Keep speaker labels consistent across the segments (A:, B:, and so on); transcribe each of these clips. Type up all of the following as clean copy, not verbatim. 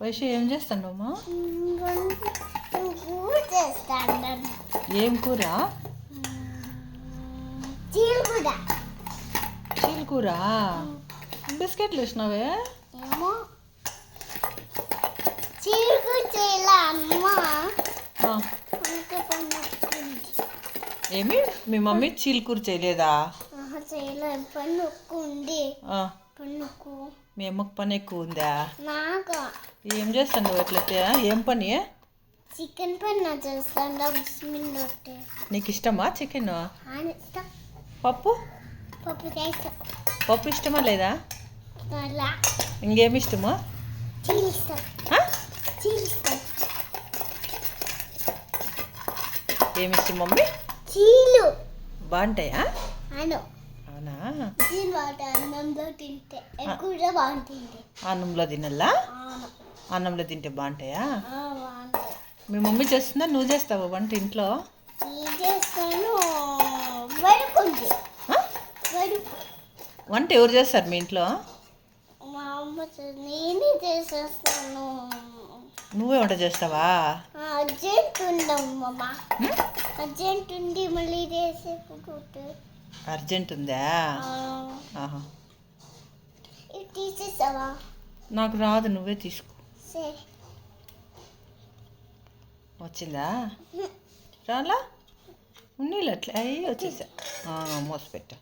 A: వైషు ఏం చేస్తాడమ్మా?
B: కూర చేస్తాను.
A: ఏం కూర?
B: చీలకూర.
A: చీలకూర. బిస్కెట్లు వేసినావే?
B: ఏమో చీలకూర చేయాల అమ్మ.
A: ఏమి మీ మమ్మీ చీలకూర చేయలేదా?
B: చేయలేదు. పన్ను ఎక్కువ ఉంది. పన్నుకు
A: మీ అమ్మకు పని ఎక్కువ ఉందా?
B: నాకు
A: ఏం చేస్తాను ఎట్లయితే? ఏం పని?
B: చికెన్ పన్ను చేస్తాను.
A: నీకు ఇష్టమా చికెన్?
B: ఇష్టం.
A: పప్పు?
B: పప్పు చేస్తాం.
A: పప్పు ఇష్టమా లేదా?
B: అలా
A: ఇంకేమి ఇష్టమా?
B: చీలు ఇష్టం. చీలు ఇష్టం.
A: ఏమి ఇష్టం మమ్మీ?
B: చీలు
A: బాగుంటాయా?
B: అను
A: అవునా?
B: అన్నంలో తింటే ఎక్కువగా బాగుంటుంది.
A: అన్నంలో తినల్లా? అన్నంలో తింటే బాగుంటాయా?
B: బాగుంటాయి.
A: మీ మమ్మీ చేస్తుందా నువ్వు చేస్తావా వంట ఇంట్లో?
B: చేస్తాను. వడుకుంది.
A: వంట ఎవరు చేస్తారు మీ ఇంట్లో?
B: మా అమ్మ నేనే చేసేస్తాను.
A: నువ్వే వంట చేస్తావా?
B: అర్జెంట్ ఉందమ్మమ్మ. అర్జెంట్ ఉంది మళ్ళీ చేసేపుకుంటే.
A: అర్జెంట్ ఉందా?
B: ఇది తీసేసావా?
A: నాకు రాదు, నువ్వే తీసుకో.
B: సరే.
A: వచ్చిందా? రాలా? ఉన్నీళ్ళు అట్లా అయ్యి వచ్చేసా. మోసపెట్టా.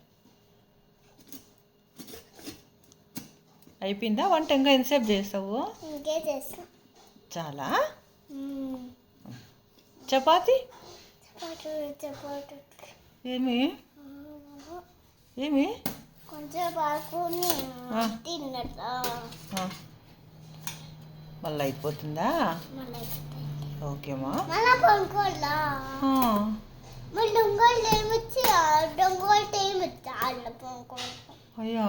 A: అయిపోయిందా వంట? ఇంకా ఎంతసేపు చేస్తావు?
B: ఇంకే చేస్తా.
A: చాలా? చపాతి?
B: చపాతి
A: ఏమి ఏమి
B: కొంచెం బాగుని తిన్నట్లా
A: మళ్ళీ అయిపోతుందా? ఓకేమా.
B: మళ్ళీ పండుకోవాలా? మళ్ళీ దొంగలు ఏమొచ్చి దొంగలు టైం వచ్చి ఆడ పండుకోవాలి.
A: అయ్యా.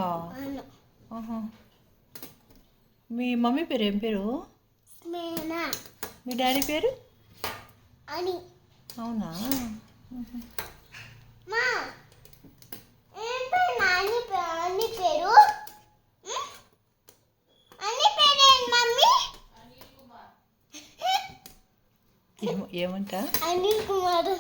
A: మీ మమ్మీ పేరు ఏం పేరు?
B: మేనా.
A: మీ డాడీ పేరు?
B: అని.
A: అవునా?
B: మా ఏం పేరు? నాని పేరు? అని పేరు మమ్మీ?
A: ఏమంట?
B: అనిల్ కుమార్.